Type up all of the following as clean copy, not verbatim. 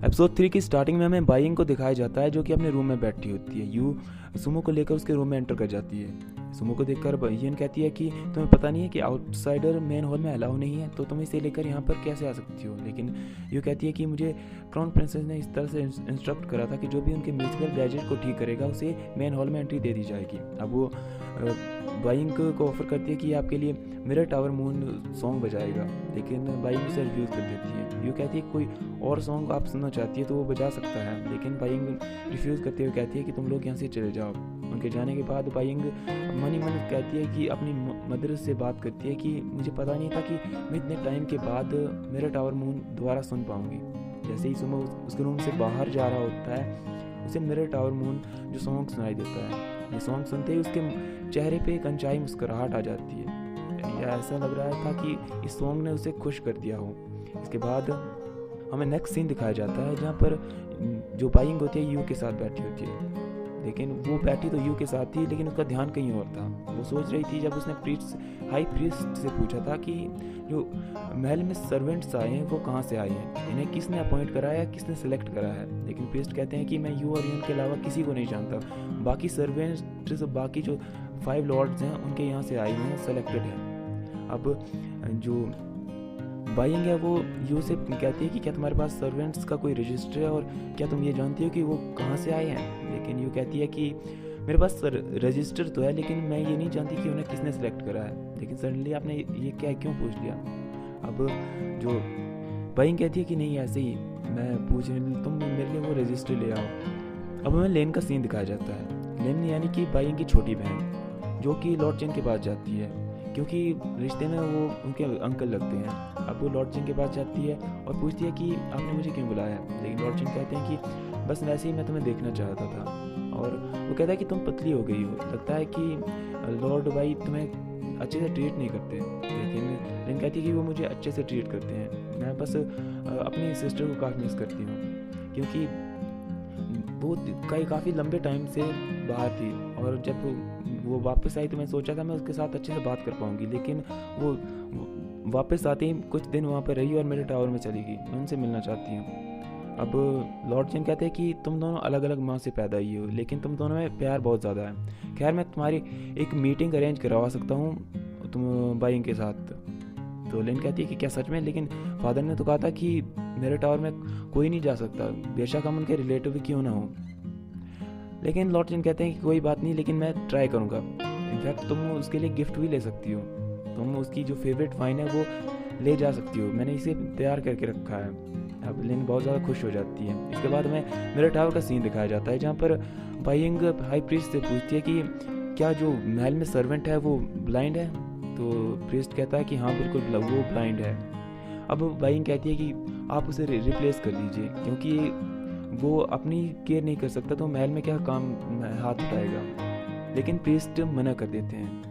Episode 3 की starting में हमें बाइंग को दिखाया जाता है जो कि अपने रूम में बैठी होती है। यू सुमो को लेकर उसके रूम में एंटर कर जाती है। सुमो को देखकर बाइयन कहती है कि तुम्हें पता नहीं है कि आउटसाइडर मेन हॉल में अलाउ नहीं है, तो तुम इसे लेकर यहाँ पर कैसे आ सकती हो। लेकिन यू कहती है कि मुझे क्राउन प्रिंसेस ने इस तरह से इंस्ट्रक्ट करा था कि जो भी उनके म्यूजिकल गैजेट को ठीक करेगा उसे मेन हॉल में एंट्री दे दी जाएगी। अब वो बाइंग को ऑफर करती है कि आपके लिए मिरर टावर मून सॉन्ग बजाएगा, लेकिन बाइंग उसे रिफ्यूज़ कर देती है। यू कहती है कोई और सॉन्ग आप सुनना चाहती है तो वो बजा सकता है, लेकिन बाइंग रिफ्यूज़ करते हुए कहती है कि तुम लोग यहाँ से चले जाओ। उनके जाने के बाद बाइंग मन ही मन कहती है कि अपनी मदर से बात करती है कि मुझे पता नहीं था कि मैं इतने टाइम के बाद मिरर टावर मून दोबारा सुन पाऊँगी। जैसे ही सुमो उसके रूम से बाहर जा रहा होता है उसे मिरर टावर मून जो सॉन्ग सुनाई देता है। ये सॉन्ग सुनते ही उसके चेहरे पे एक अनचाही मुस्कुराहट आ जाती है, या ऐसा लग रहा था कि इस सॉन्ग ने उसे खुश कर दिया हो। इसके बाद हमें नेक्स्ट सीन दिखाया जाता है जहाँ पर जो बाइंग होती है यू के साथ बैठी होती है, लेकिन वो बैठी तो यू के साथ थी लेकिन उसका ध्यान कहीं और था। वो सोच रही थी जब उसने हाई प्रीस्ट से पूछा था कि जो महल में सर्वेंट्स आए हैं वो कहाँ से आए हैं, इन्हें किसने अपॉइंट करा है, किसने सेलेक्ट करा है। लेकिन प्रीस्ट कहते हैं कि मैं यू और यून के अलावा किसी को नहीं जानता, बाकी सर्वेंट्स बाकी जो 5 लॉर्ड्स हैं उनके यहाँ से आए हुए हैं, सेलेक्टेड हैं। अब जो बाइंग है वो यू से कहती है कि क्या तुम्हारे पास सर्वेंट्स का कोई रजिस्टर है और क्या तुम ये जानती हो कि वो कहाँ से आए हैं। लेकिन यू कहती है कि मेरे पास रजिस्टर तो है लेकिन मैं ये नहीं जानती कि उन्हें किसने सेलेक्ट करा है। लेकिन सडनली आपने ये क्या क्यों पूछ लिया। अब जो बाइंग कहती है कि नहीं ऐसे ही मैं पूछ रही, तुम मेरे लिए वो रजिस्टर ले आओ। अब हमें लेन का सीन दिखाया जाता है। लेन यानी कि बाइंग की छोटी बहन जो कि लॉर्ड चेन के पास जाती है क्योंकि रिश्ते में वो उनके अंकल लगते हैं। अब वो लॉर्ड चिंग के पास जाती है और पूछती है कि आपने मुझे क्यों बुलाया है। लेकिन लॉर्ड चिंग कहते हैं कि बस वैसे ही मैं तुम्हें देखना चाहता था। और वो कहता है कि तुम पतली हो गई हो, लगता है कि लॉर्ड भाई तुम्हें अच्छे से ट्रीट नहीं करते। लेकिन लिन कहती है कि वो मुझे अच्छे से ट्रीट करते हैं, मैं बस अपनी सिस्टर को काफ़ी मिस करती हूँ क्योंकि वो काफ़ी लंबे टाइम से बाहर थी और जब वो वापस आई तो मैं सोचा था मैं उसके साथ अच्छे से बात कर पाऊँगी, लेकिन वो वापस आते ही कुछ दिन वहाँ पर रही और मेरे टावर में चली गई। मैं उनसे मिलना चाहती हूँ। अब लॉर्ड चिन कहते हैं कि तुम दोनों अलग अलग माँ से पैदा हुई हो लेकिन तुम दोनों में प्यार बहुत ज़्यादा है। खैर मैं तुम्हारी एक मीटिंग अरेंज करवा सकता हूँ तुम बाइंग के साथ। तो लिन कहती है कि क्या सच में, लेकिन फादर ने तो कहा था कि मेरे टावर में कोई नहीं जा सकता, बेशक हम उनके रिलेटिव क्यों ना हो। लेकिन लॉर्ड चिन कहते हैं कि कोई बात नहीं, लेकिन मैं ट्राई करूँगा। इनफैक्ट तुम उसके लिए गिफ्ट भी ले सकती हो, तुम उसकी जो फेवरेट वाइन है वो ले जा सकती हो, मैंने इसे तैयार करके रखा है। अब लिन बहुत ज़्यादा खुश हो जाती है। इसके बाद हमें मेरे टावर का सीन दिखाया जाता है जहाँ पर बाइंग हाई प्रीस्ट से पूछती है कि क्या जो महल में सर्वेंट है वो ब्लाइंड है। तो प्रीस्ट कहता है कि हाँ बिल्कुल वो ब्लाइंड है। अब बाइंग कहती है कि आप उसे रिप्लेस कर दीजिए क्योंकि वो अपनी केयर नहीं कर सकता तो महल में क्या काम हाथ उठाएगा। लेकिन प्रीस्ट मना कर देते हैं।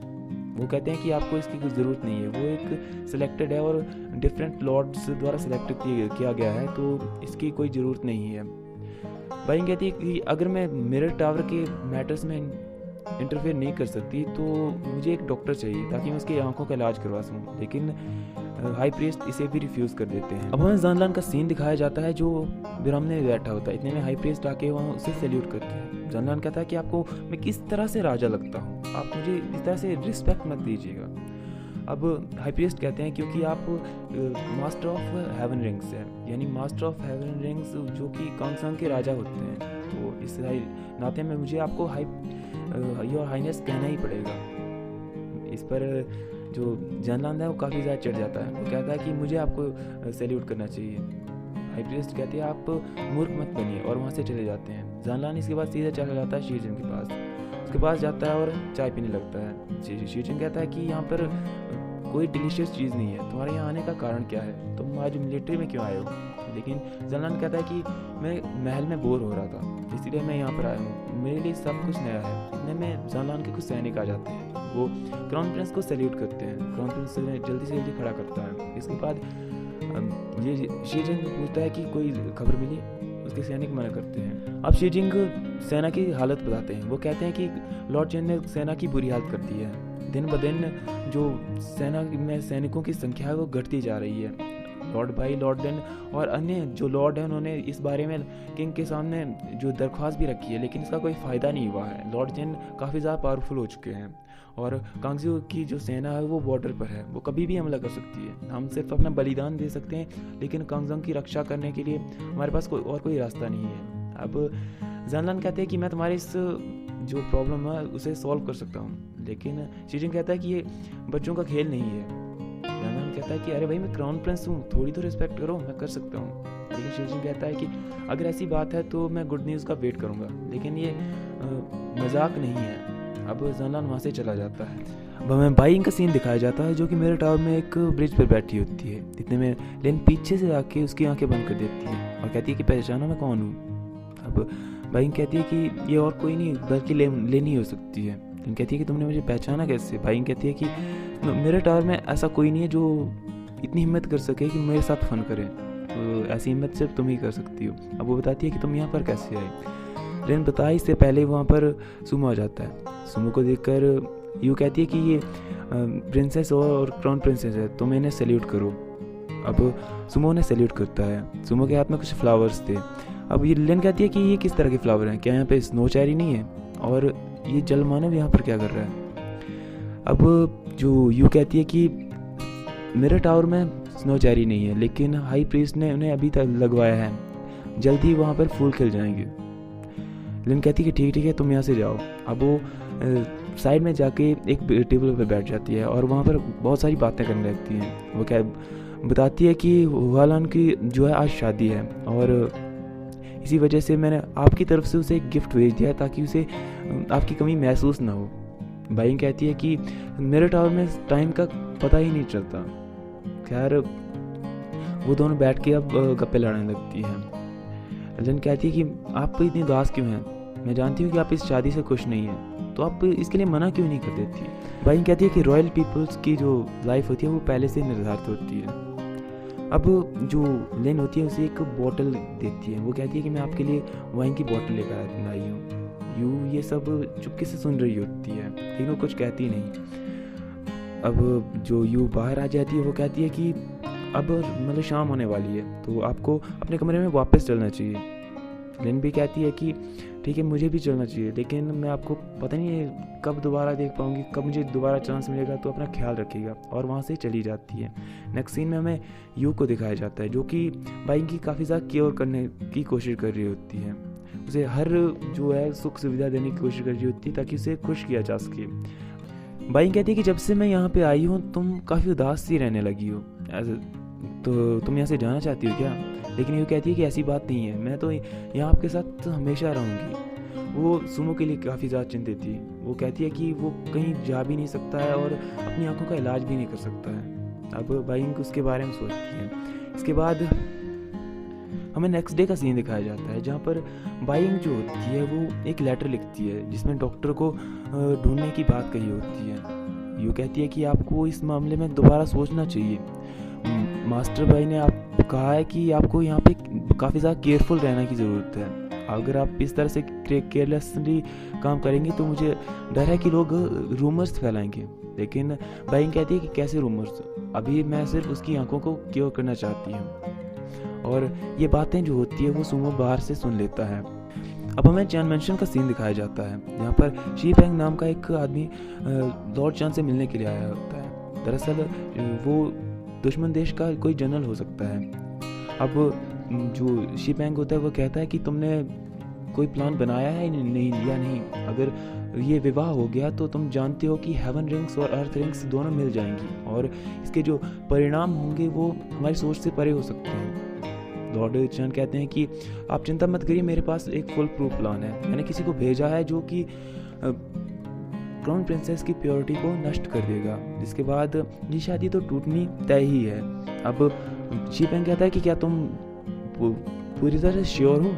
वो कहते हैं कि आपको इसकी कुछ ज़रूरत नहीं है, वो एक सिलेक्टेड है और डिफरेंट लॉर्ड्स द्वारा सिलेक्ट किया गया है तो इसकी कोई ज़रूरत नहीं है। बाइंग कहती है कि अगर मैं मिरर टावर के मैटर्स में इंटरफेयर नहीं कर सकती तो मुझे एक डॉक्टर चाहिए ताकि मैं उसकी आंखों का इलाज करवा सकूँ। लेकिन हाई प्रीस्ट इसे भी रिफ्यूज़ कर देते हैं। अब हमें जानलान का सीन दिखाया जाता है जो बिरामने में बैठा होता है। इतने में हाई प्रीस्ट आके वहाँ उसे सैल्यूट करते हैं। जानलान कहता है कि आपको मैं किस तरह से राजा लगता हूँ, आप मुझे इस तरह से रिस्पेक्ट मत दीजिएगा। अब हाई प्रीस्ट कहते हैं क्योंकि आप मास्टर ऑफ हेवन रिंग्स हैं, यानी मास्टर ऑफ हेवन रिंग्स जो कि कांगसांग के राजा होते हैं, तो इस नाते में मुझे आपको योर हाइनेस कहना ही पड़ेगा। इस पर जो जानलान है वो काफ़ी ज़्यादा चढ़ जाता है। वो कहता है कि मुझे आपको सैल्यूट करना चाहिए। हाई प्रीस्ट कहते हैं आप मूर्ख मत बनिए और वहाँ से चले जाते हैं। जानलान इसके बाद सीधा चला जाता है शीजन के पास, उसके पास जाता है और चाय पीने लगता है। शीजन कहता है कि यहाँ पर कोई डिलीशियस चीज़ नहीं है, तुम्हारे यहाँ आने का कारण क्या है, तुम आज मिलिट्री में क्यों आए हो। लेकिन जानलान कहता है कि मैं महल में बोर हो रहा था इसलिए मैं यहाँ पर आया हूँ, मेरे लिए सब कुछ नया है। इतने में जानलान के कुछ सैनिक आ जाते हैं, वो क्राउन प्रिंस को सैल्यूट करते हैं। क्राउन प्रिंस जल्दी से जल्दी खड़ा करता है। इसके बाद ये शीजिंग पूछता है कि कोई खबर मिली, उसके सैनिक मना करते हैं। अब शीजिंग सेना की हालत बताते हैं। वो कहते हैं कि लॉर्ड चेन ने सेना की बुरी हालत कर दी है, दिन ब दिन जो सेना में सैनिकों की संख्या है वो घटती जा रही है। लॉर्ड भाई, लॉर्ड डेन और अन्य जो लॉर्ड हैं उन्होंने इस बारे में किंग के सामने जो दरख्वास्त भी रखी है, लेकिन इसका कोई फ़ायदा नहीं हुआ है। लॉर्ड जेन काफ़ी ज़्यादा पावरफुल हो चुके हैं और कांगजू की जो सेना है वो बॉर्डर पर है, वो कभी भी हमला कर सकती है। हम सिर्फ अपना बलिदान दे सकते हैं, लेकिन कांगजू की रक्षा करने के लिए हमारे पास कोई रास्ता नहीं है। अब जानलान कहते हैं कि मैं तुम्हारे इस जो प्रॉब्लम है उसे सॉल्व कर सकता हूँ, लेकिन शीजिंग कहता है कि ये बच्चों का खेल नहीं है। जानलान कहता है कि अरे भाई मैं क्राउन प्रिंस हूँ, थोड़ी तो रिस्पेक्ट करो, मैं कर सकता हूँ। लेकिन शीजिंग कहता है कि अगर ऐसी बात है तो मैं गुड न्यूज़ का वेट करूँगा, लेकिन ये मजाक नहीं है। अब जानलान वहाँ से चला जाता है। अब हमें बाइंग का सीन दिखाया जाता है जो कि मेरे टावर में एक ब्रिज पर बैठी होती है। इतने में लेन पीछे से आके उसकी आंखें बंद कर देती है और कहती है कि पहचानो मैं कौन हूँ। अब बाइंग कहती है कि ये और कोई नहीं बल्कि लेनी हो सकती है। लेकिन कहती है कि तुमने मुझे पहचाना कैसे। बाइंग कहती है कि मेरे टावर में ऐसा कोई नहीं है जो इतनी हिम्मत कर सके कि मेरे साथ फन करे, तो ऐसी हिम्मत सिर्फ तुम ही कर सकती हो। अब वो बताती है कि तुम यहाँ पर कैसे आए। लेकिन बताए इससे पहले वहाँ पर सुमो आ जाता है। सुमो को देखकर यू कहती है कि ये प्रिंसेस और क्राउन प्रिंसेस है, तुम इन्हें सैल्यूट करो। अब सुमो उन्हें सैल्यूट करता है। सुमो के हाथ में कुछ फ्लावर्स थे। अब ये लेन कहती है कि ये किस तरह के फ्लावर हैं, क्या यहाँ पे स्नो चेरी नहीं है, और ये जल मानव यहाँ पर क्या कर रहा है। अब जो यू कहती है कि मेरे टावर में स्नो चेरी नहीं है, लेकिन हाई प्रीस्ट ने उन्हें अभी तक लगवाया है, जल्दी वहाँ पर फूल खिल जाएंगे। लिन कहती है कि ठीक है तुम यहाँ से जाओ। अब वो साइड में जाके एक टेबल पर बैठ जाती है और वहाँ पर बहुत सारी बातें करने लगती हैं। वो क्या बताती है कि हुआलान की जो है आज शादी है और इसी वजह से मैंने आपकी तरफ से उसे एक गिफ्ट भेज दिया है ताकि उसे आपकी कमी महसूस ना हो। बाइंग कहती है कि मेरे टावर में टाइम का पता ही नहीं चलता। खैर वो दोनों बैठ के अब गप्पे लड़ने लगती हैं। लिन कहती है कि आप इतनी उदास क्यों हैं, मैं जानती हूँ कि आप इस शादी से खुश नहीं हैं, तो आप इसके लिए मना क्यों नहीं कर देती। बाइंग कहती है कि रॉयल पीपल्स की जो लाइफ होती है वो पहले से निर्धारित होती है। अब जो लेन होती है उसे एक बोतल देती है। वो कहती है कि मैं आपके लिए वाइन की बोतल लेकर आई हूँ। यू ये सब चुपके से सुन रही होती है, लेकिन वो कुछ कहती नहीं। अब जो यू बाहर आ जाती है वो कहती है कि अब मतलब शाम होने वाली है, तो आपको अपने कमरे में वापस चलना चाहिए। लेन भी कहती है कि ठीक है मुझे भी चलना चाहिए, लेकिन मैं आपको पता नहीं है कब दोबारा देख पाऊँगी, कब मुझे दोबारा चांस मिलेगा, तो अपना ख्याल रखिएगा। और वहाँ से चली जाती है। नेक्स्ट सीन में हमें यू को दिखाया जाता है जो कि बाइंग की काफ़ी ज़्यादा केयर करने की कोशिश कर रही होती है। उसे हर जो है सुख सुविधा देने की कोशिश कर रही होती है ताकि उसे खुश किया जा सके। बाइंग कहती है कि जब से मैं यहाँ पे आई हूँ तुम काफ़ी उदास सी रहने लगी हो, तो तुम यहाँ से जाना चाहती हो क्या। लेकिन यू कहती है कि ऐसी बात नहीं है, मैं तो यहाँ आपके साथ हमेशा रहूँगी। वो सुमो के लिए काफ़ी ज़्यादा चिंतित थी। वो कहती है कि वो कहीं जा भी नहीं सकता है और अपनी आंखों का इलाज भी नहीं कर सकता है। अब बाइंग उसके बारे में सोचती है। इसके बाद हमें नेक्स्ट डे का सीन दिखाया जाता है जहाँ पर बाइंग जो होती है वो एक लेटर लिखती है जिसमें डॉक्टर को ढूंढने की बात कही होती है। यू कहती है कि आपको इस मामले में दोबारा सोचना चाहिए। मास्टर भाई ने आप कहा है कि आपको यहाँ पे काफ़ी ज़्यादा केयरफुल रहने की ज़रूरत है। अगर आप इस तरह से केयरलेसली काम करेंगे तो मुझे डर है कि लोग रूमर्स फैलाएंगे। लेकिन बाइंग कहती है कि कैसे रूमर्स, अभी मैं सिर्फ उसकी आंखों को केयर करना चाहती हूँ। और ये बातें जो होती है वो सुमो बाहर से सुन लेता है। अब हमें चैन मेंशन का सीन दिखाया जाता है जहाँ पर शी पेंग नाम का एक आदमी लॉर्ड चैन से मिलने के लिए आया होता है। दरअसल वो दुश्मन देश का कोई जनरल हो सकता है। अब जो शी पेंग होता है वो कहता है कि तुमने कोई प्लान बनाया है नहीं या नहीं। अगर ये विवाह हो गया तो तुम जानते हो कि हेवन रिंग्स और अर्थ रिंग्स दोनों मिल जाएंगी और इसके जो परिणाम होंगे वो हमारी सोच से परे हो सकते हैं। लॉर्ड चैन कहते हैं कि आप चिंता मत करिए, मेरे पास एक फुल प्रूफ प्लान है। मैंने किसी को भेजा है जो कि क्राउन प्रिंसेस की प्योरिटी को नष्ट कर देगा, जिसके बाद ये शादी तो टूटनी तय ही है। अब शी पेंग कहता है कि क्या तुम पूरी तरह से श्योर हो।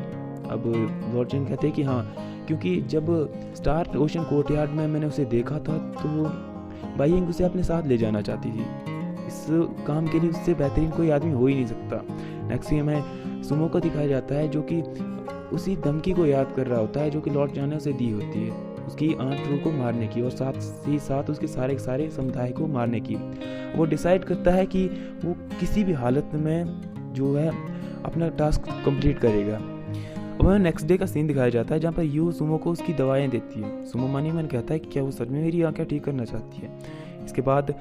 अब लॉर्ड चैन कहते हैं कि हाँ, क्योंकि जब स्टार ओशन कोर्टयार्ड में मैंने उसे देखा था तो बाइंग उसे अपने साथ ले जाना चाहती थी। इस काम के लिए उससे बेहतरीन कोई आदमी हो ही नहीं सकता। नेक्स्ट हमें सुमो को दिखाया जाता है जो कि उसी धमकी को याद कर रहा होता है जो कि लॉर्ड चैन ने उसे दी होती है, उसकी आंट रू को मारने की और साथ ही साथ उसके सारे समुदाय को मारने की। वो डिसाइड करता है कि वो किसी भी हालत में जो है अपना टास्क कंप्लीट करेगा। अब हमें नेक्स्ट डे का सीन दिखाया जाता है जहाँ पर यू सुमो को उसकी दवाएं देती है। सुमो मन ही मन कहता है कि क्या वो सच में मेरी आँखें ठीक करना चाहती है। इसके बाद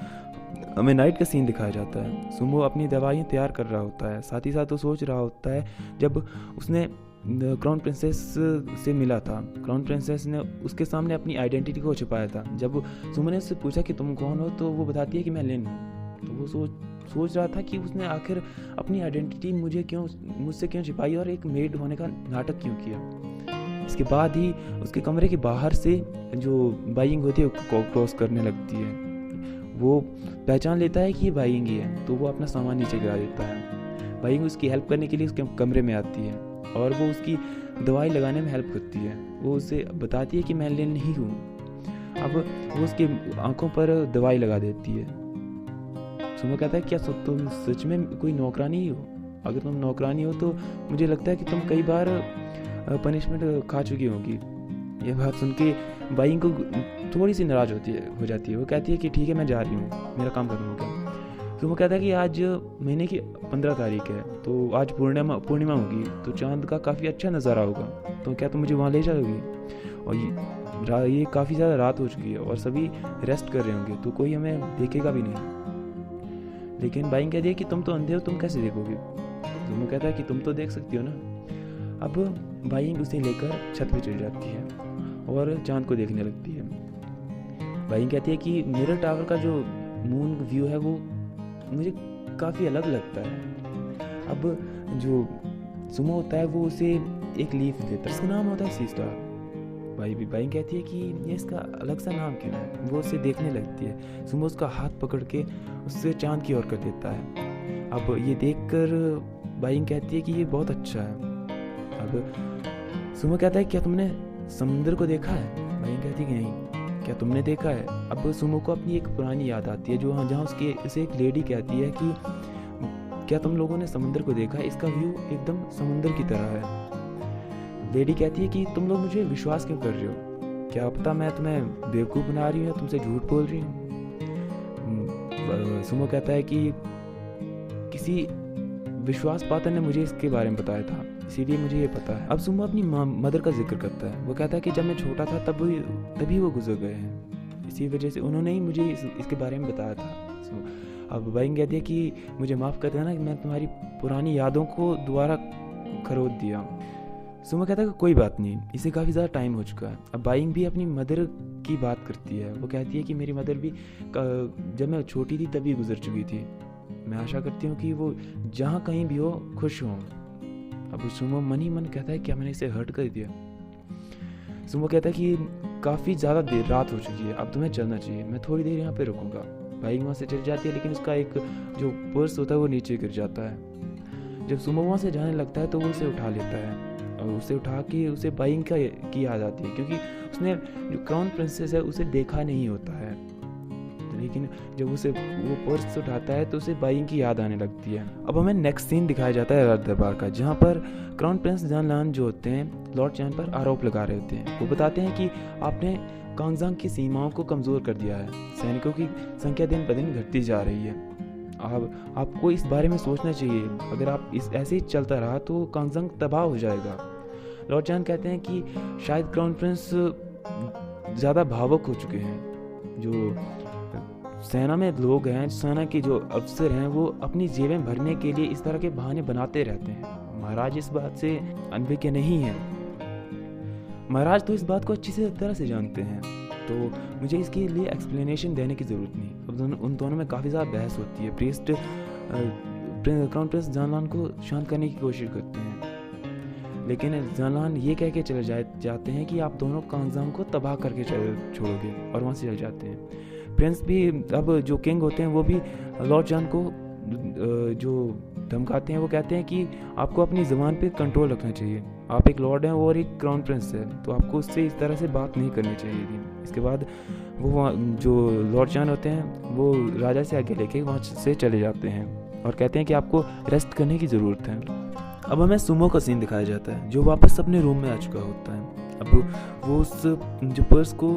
हमें नाइट का सीन दिखाया जाता है। सुमो अपनी दवाइयाँ तैयार कर रहा होता है, साथ ही साथ वो सोच रहा होता है जब उसने क्राउन प्रिंसेस से मिला था, क्राउन प्रिंसेस ने उसके सामने अपनी आइडेंटिटी को छुपाया था। जब सुमो ने उससे पूछा कि तुम कौन हो, तो वो बताती है कि मैं लिन हूँ। तो वो सोच रहा था कि उसने आखिर अपनी आइडेंटिटी मुझसे क्यों छिपाई और एक मेड होने का नाटक क्यों किया। इसके बाद ही उसके कमरे के बाहर से जो बाइंग होती है वो क्रॉस करने लगती है। वो पहचान लेता है कि ये बाइंग ही है, तो वो अपना सामान नीचे गिरा देता है। बाइंग उसकी हेल्प करने के लिए उसके कमरे में आती है और वो उसकी दवाई लगाने में हेल्प करती है। वो उसे बताती है कि मैं लिन ही हूँ। अब वो उसकी आंखों पर दवाई लगा देती है। सुमो कहता है क्या तुम सच में कोई नौकरानी हो? अगर तुम नौकरानी हो तो मुझे लगता है कि तुम कई बार पनिशमेंट खा चुकी होगी। ये बात सुन के बाइंग को थोड़ी सी नाराज हो जाती है। वो कहती है कि ठीक है, मैं जा रही हूँ, मेरा काम खत्म हो गया। सुमो कहता है कि आज महीने की 15 तारीख है, तो आज पूर्णिमा होगी, तो चांद का काफ़ी अच्छा नज़ारा होगा, तो क्या तुम मुझे वहाँ ले जाओगी? और ये काफ़ी ज़्यादा रात हो चुकी है और सभी रेस्ट कर रहे होंगे, तो कोई हमें देखेगा भी नहीं। लेकिन बाइंग कहती है कि तुम तो अंधे हो, तुम कैसे देखोगे? सुमो कहता है कि तुम तो देख सकती हो ना। अब बाइंग उसे लेकर छत पे चढ़ जाती है और चांद को देखने लगती है। बाइंग कहती है कि मिरर टावर का जो मून व्यू है वो मुझे काफ़ी अलग लगता है। अब जो सुमो होता है वो उसे एक लीफ देता है, इसका नाम होता है सी स्टार। बाइंग कहती है कि ये इसका अलग सा नाम क्यों है? वो उसे देखने लगती है। सुमो उसका हाथ पकड़ के उससे चांद की ओर कर देता है। अब ये देखकर बाइंग कहती है कि ये बहुत अच्छा है। अब सुमो कहता है क्या तुमने समुद्र को देखा है? बाइंग कहती है कि नहीं। क्या तुमने देखा है? अब सुमो को अपनी एक पुरानी याद आती है जहाँ उसे एक लेडी कहती है कि क्या तुम लोगों ने समुद्र को देखा है? इसका व्यू एकदम समुद्र की तरह है। लेडी कहती है कि तुम लोग मुझे विश्वास क्यों कर रहे हो? क्या पता मैं तुम्हें बेवकूफ़ बना रही हूँ या तुमसे झूठ बोल रही हूँ। सुमो कहता है कि किसी विश्वास पात्र ने मुझे इसके बारे में बताया था, इसीलिए मुझे ये पता है। अब सुमो अपनी मदर का जिक्र करता है। वो कहता है कि जब मैं छोटा था तभी वो गुजर गए हैं, इसी वजह से उन्होंने ही मुझे इसके बारे में बताया था। अब बाइंग कहती है कि मुझे माफ़ कर देना कि मैं तुम्हारी पुरानी यादों को दोबारा खरोद दिया। सुमो कहता है कि कोई बात नहीं, इसे काफ़ी ज़्यादा टाइम हो चुका है। अब बाइंग भी अपनी मदर की बात करती है। वो कहती है कि मेरी मदर भी जब मैं छोटी थी तभी गुजर चुकी थी। मैं आशा करती हूँ कि वो जहाँ कहीं भी हो खुश हों। अब सुमो मन ही मन कहता है क्या मैंने इसे हर्ट कर दिया? सुमो कहता है कि काफ़ी ज़्यादा देर रात हो चुकी है, अब तुम्हें चलना चाहिए, मैं थोड़ी देर यहाँ पे रुकूंगा। बाइंग वहाँ से चली जाती है, लेकिन उसका एक जो पर्स होता है वो नीचे गिर जाता है। जब सुमो वहाँ से जाने लगता है तो वो उसे उठा लेता है और उसे उठा के उसे बाइंग की याद आती है, क्योंकि उसने जो क्राउन प्रिंसेस है उसे देखा नहीं होता है। लेकिन जब वो पर्स उठाता है तो उसे बाइंग की याद आने लगती है। अब हमें नेक्स्ट सीन दिखाया जाता है राज दरबार का, जहाँ पर क्राउन प्रिंस जानलान जो होते हैं लॉर्ड चैन पर आरोप लगा रहे होते हैं। वो बताते हैं कि आपने कांगजांग की सीमाओं को कमज़ोर कर दिया है, सैनिकों की संख्या दिन ब दिन घटती जा रही है। आपको इस बारे में सोचना चाहिए, अगर आप ऐसे ही चलता रहा तो कांगजांग तबाह हो जाएगा। लॉर्ड चैन कहते हैं कि शायद क्राउन प्रिंस ज़्यादा भावुक हो चुके हैं। जो सेना में लोग हैं, सेना के जो अफसर हैं, वो अपनी जेबें भरने के लिए इस तरह के बहाने बनाते रहते हैं। महाराज इस बात से अनभिज्ञ नहीं है। महाराज तो इस बात को अच्छी तरह से जानते हैं, तो मुझे इसके लिए एक्सप्लेनेशन देने की ज़रूरत नहीं। अब उन दोनों में काफ़ी ज़्यादा बहस होती है। प्रीस्ट क्राउन प्रिंस जानलान को शांत करने की कोशिश करते हैं, लेकिन जानलान ये कह के चले जाते हैं कि आप दोनों कांगजांग को तबाह करके छोड़ोगे, और वहाँ से चले जाते हैं। प्रिंस भी, अब जो किंग होते हैं वो भी लॉर्ड जान को जो धमकाते हैं। वो कहते हैं कि आपको अपनी ज़ुबान पे कंट्रोल रखना चाहिए, आप एक लॉर्ड हैं और एक क्राउन प्रिंस है, तो आपको उससे इस तरह से बात नहीं करनी चाहिए थी। इसके बाद वो जो लॉर्ड जान होते हैं वो राजा से आगे लेके वहाँ से चले जाते हैं और कहते हैं कि आपको रेस्ट करने की ज़रूरत है। अब हमें सुमो का सीन दिखाया जाता है, जो वापस अपने रूम में आ चुका होता है। अब वो उस जो पर्स को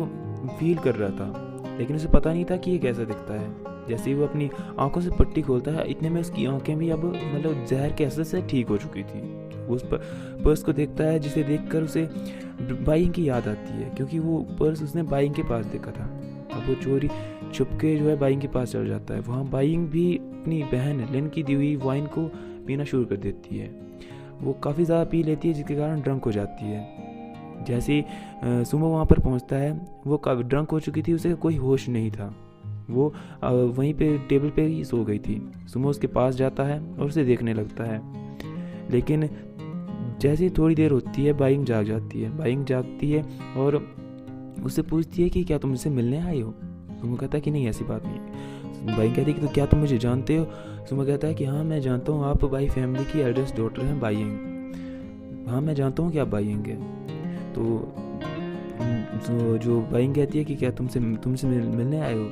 फील कर रहा था, लेकिन उसे पता नहीं था कि ये कैसा दिखता है। जैसे ही वो अपनी आंखों से पट्टी खोलता है, इतने में उसकी आंखें भी अब मतलब जहर के असर से ठीक हो चुकी थी। वो उस पर्स को देखता है, जिसे देखकर उसे बाइंग की याद आती है, क्योंकि वो पर्स उसने बाइंग के पास देखा था। अब वो चोरी छुपके जो है बाइंग के पास चल जाता है। वहाँ बाइंग भी अपनी बहन लिन की दी हुई वाइन को पीना शुरू कर देती है। वो काफ़ी ज़्यादा पी लेती है, जिसके कारण ड्रंक हो जाती है। जैसे ही सुमो वहाँ पर पहुँचता है, वो काफ़ी ड्रंक हो चुकी थी, उसे कोई होश नहीं था। वो वहीं पे टेबल पे ही सो गई थी। सुमो उसके पास जाता है और उसे देखने लगता है, लेकिन जैसे ही थोड़ी देर होती है, बाइंग जाग जाती है। बाइंग जागती है और उससे पूछती है कि क्या तुम मुझसे मिलने आए हो? सुमो कहता है कि नहीं, ऐसी बात नहीं। बाइंग कहती है कि तो क्या तुम मुझे जानते हो? सुमो कहता है कि हाँ मैं जानता हूँ, आप बाई फैमिली की एल्डेस्ट डॉटर हैं बाइंग। हाँ मैं जानता हूँ कि आप बाइंग हैं। तो जो बाइंग कहती है कि क्या तुमसे मिलने आए हो?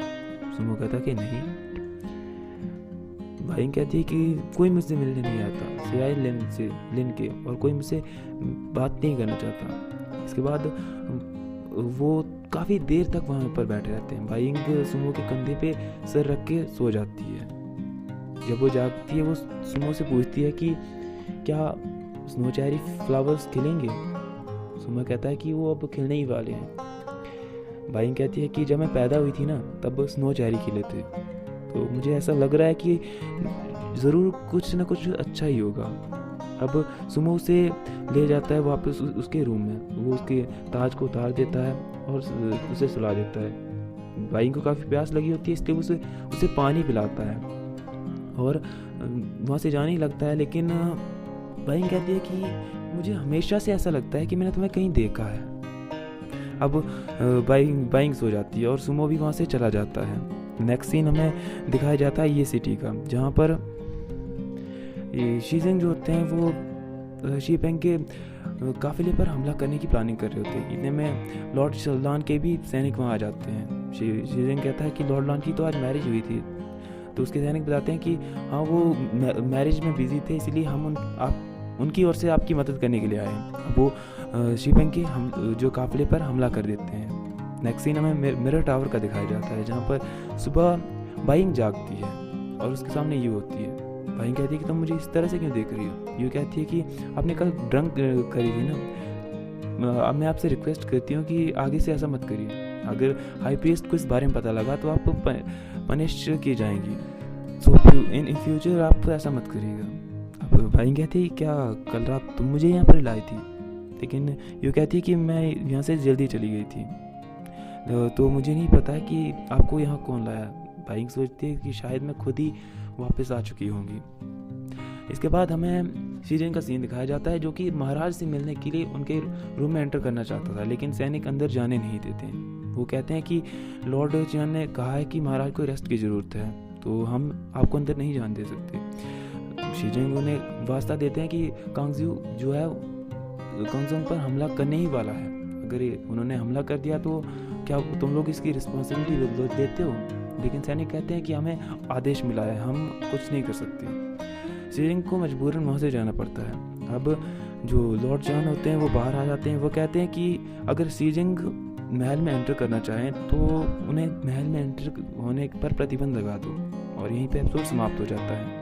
सुमो कहता है कि नहीं। बाइंग कहती है कि कोई मुझसे मिलने नहीं आता सिवाय लिन के, और कोई मुझसे बात नहीं करना चाहता। इसके बाद वो काफ़ी देर तक वहाँ पर बैठे रहते हैं। बाइंग सुमो के कंधे पे सर रख के सो जाती है। जब वो जागती है, वो सुमो से पूछती है कि क्या स्नो चेरी फ्लावर्स खिलेंगे? सुमो कहता है कि वो अब खिलने ही वाले हैं। बाइंग कहती है कि जब मैं पैदा हुई थी ना, तब स्नो चेरी खिले थे, तो मुझे ऐसा लग रहा है कि ज़रूर कुछ ना कुछ अच्छा ही होगा। अब सुमो उसे ले जाता है वापस उसके रूम में। वो उसके ताज को उतार देता है और उसे सुला देता है। बाइंग को काफ़ी प्यास लगी होती है, इसलिए उसे पानी पिलाता है और वहाँ से जाने ही लगता है। लेकिन बाइंग कहती है कि मुझे हमेशा से ऐसा लगता है कि मैंने तुम्हें कहीं देखा है। अब बाइंग सो जाती है और सुमो भी वहाँ से चला जाता है। नेक्स्ट सीन हमें दिखाया जाता है ये सिटी का, जहाँ पर शीजेंग जो होते हैं वो शीपेंग के काफिले पर हमला करने की प्लानिंग कर रहे होते हैं। इतने में लॉर्ड शल्लान के भी सैनिक वहाँ आ जाते हैं। शीजेंग कहता है कि लॉर्ड लॉन की तो आज मैरिज हुई थी, तो उसके सैनिक बताते हैं कि हाँ वो मैरिज में बिजी थे, इसलिए हम उनकी ओर से आपकी मदद करने के लिए आए हैं। वो शीपेंग के जो काफिले पर हमला कर देते हैं। नेक्स्ट सीन हमें मिरर टावर का दिखाया जाता है, जहाँ पर सुबह बाइंग जागती है और उसके सामने यू होती है। बाइंग कहती है कि तुम मुझे इस तरह से क्यों देख रही हो? यू कहती है कि आपने कल ड्रंक करी थी ना, अब मैं आपसे रिक्वेस्ट करती हूँ कि आगे से ऐसा मत करिए। अगर हाई प्रीस्ट को इस बारे में पता लगा तो आप पनिश की जाएंगी, सो इन फ्यूचर आप ऐसा मत करिएगा। अब बाइंग कहती है क्या कल रात तुम मुझे यहाँ पर लाई थी? लेकिन यू कहती है कि मैं यहाँ से जल्दी चली गई थी, तो मुझे नहीं पता कि आपको यहाँ कौन लाया। बाइंग सोचती है कि शायद मैं खुद ही वापस आ चुकी होंगी। इसके बाद हमें शीजेंग का सीन दिखाया जाता है, जो कि महाराज से मिलने के लिए उनके रूम में एंटर करना चाहता था, लेकिन सैनिक अंदर जाने नहीं देते। वो कहते हैं कि लॉर्ड चियान ने कहा है कि महाराज को रेस्ट की ज़रूरत है, तो हम आपको अंदर नहीं जाने दे सकते। शीजेंग उन्हें वास्ता देते हैं कि कांगजू जो है कांगजोंग पर हमला करने ही वाला है। अगर उन्होंने हमला कर दिया तो क्या तुम लोग इसकी रिस्पॉन्सिबिलिटी देते हो? लेकिन सैनिक कहते हैं कि हमें आदेश मिला है, हम कुछ नहीं कर सकते। शीजेंग को मजबूरन वहाँ से जाना पड़ता है। अब जो लॉर्ड जान होते हैं वो बाहर आ जाते हैं। वो कहते हैं कि अगर शीजेंग महल में एंटर करना चाहें तो उन्हें महल में एंटर होने पर प्रतिबंध लगा दो, और यहीं पे एपिसोड समाप्त हो जाता है।